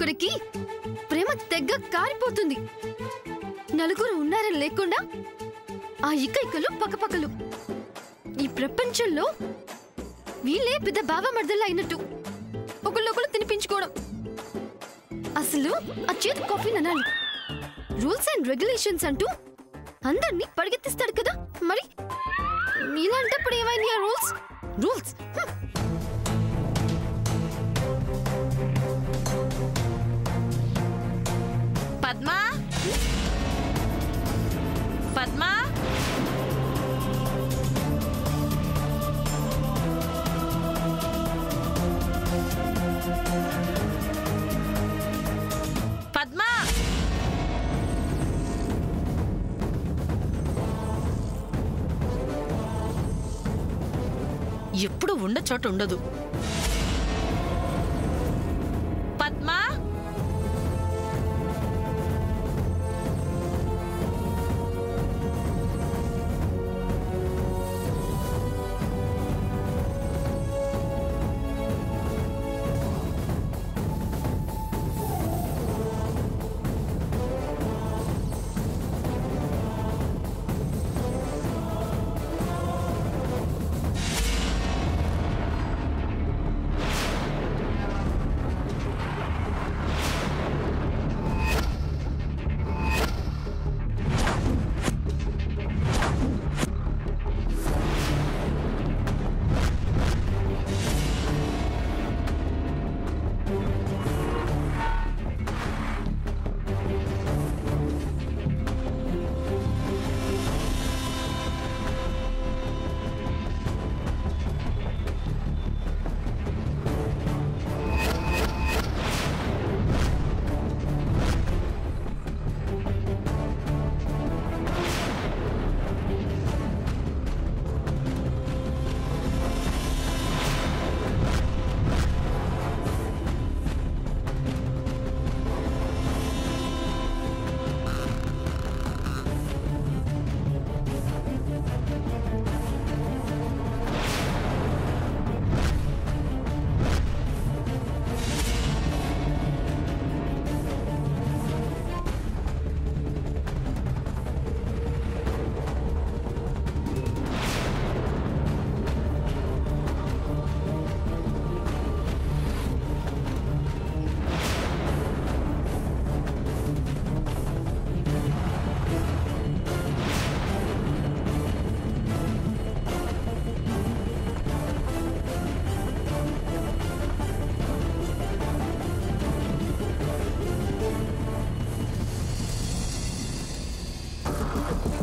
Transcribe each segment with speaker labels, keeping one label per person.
Speaker 1: చివరికి ప్రేమ తెగ్గ కారిపోతుంది. నలుగురు ఉన్నారని లేకుండా ఆ ఇకైకలు పక్కపక్కలు. ఈ ప్రపంచంలో వీళ్ళే పెద్ద బావమర్దల్లా అయినట్టు ఒకళ్ళొకళ్ళు తినిపించుకోవడం. అసలు ఆ చేతి కాఫీ అనాలి. రూల్స్ అండ్ రెగ్యులేషన్స్ అంటూ అందరినీ పరిగెత్తిస్తాడు కదా, మరి ఇలాంటప్పుడు ఏమైంది ఆ రూల్స్? రూల్స్
Speaker 2: పద్మా, పద్మా, పద్మా, ఎప్పుడు ఉండ చోట ఉండదు. పద్మా,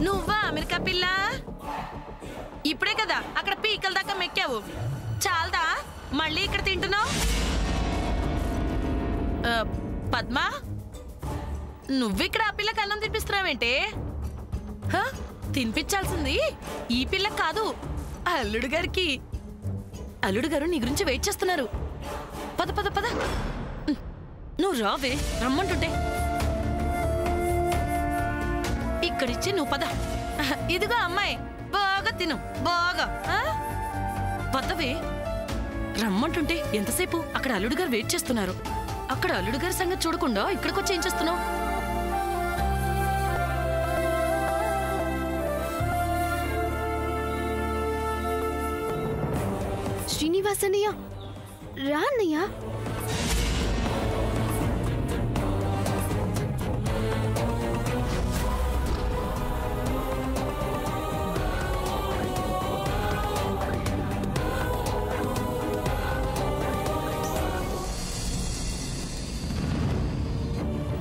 Speaker 2: నువ్వా అమెరికా పిల్ల? ఇప్పుడే కదా అక్కడ పీకల దాకా మెక్కావు, చాలదా మళ్ళీ ఇక్కడ తింటున్నావు? పద్మా, నువ్విక్కడ ఆ పిల్లకి అన్నం తినిపిస్తున్నావేంటే? తినిపించాల్సింది ఈ పిల్ల కాదు, అల్లుడు గారికి. అల్లుడు గారు నీ గురించి వెయిట్ చేస్తున్నారు. పద పద పద, నువ్వు రావే, రమ్మంటుంటే. ఇక్కడిచ్చి నువ్వు పద. ఇదిగో అమ్మాయి, బాగా తిను, బాగా. పదవే, రమ్మంటుంటే ఎంతసేపు? అక్కడ అల్లుడు గారు వెయిట్ చేస్తున్నారు. అక్కడ అల్లుడు గారి సంగతి చూడకుండా ఇక్కడికి వచ్చి ఏం చేస్తున్నావు?
Speaker 1: శ్రీనివాస్ అన్నయ్య, రా అన్నయ్య.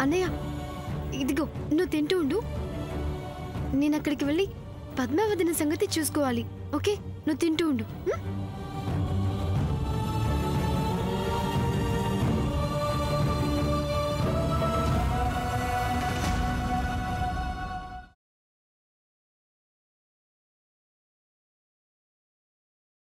Speaker 1: అన్నయ్య, ఇదిగో నువ్వు తింటూ ఉండు. నేను అక్కడికి వెళ్ళి పద్మావతిని సంగతి చూసుకోవాలి. ఓకే, నువ్వు తింటూ ఉండు.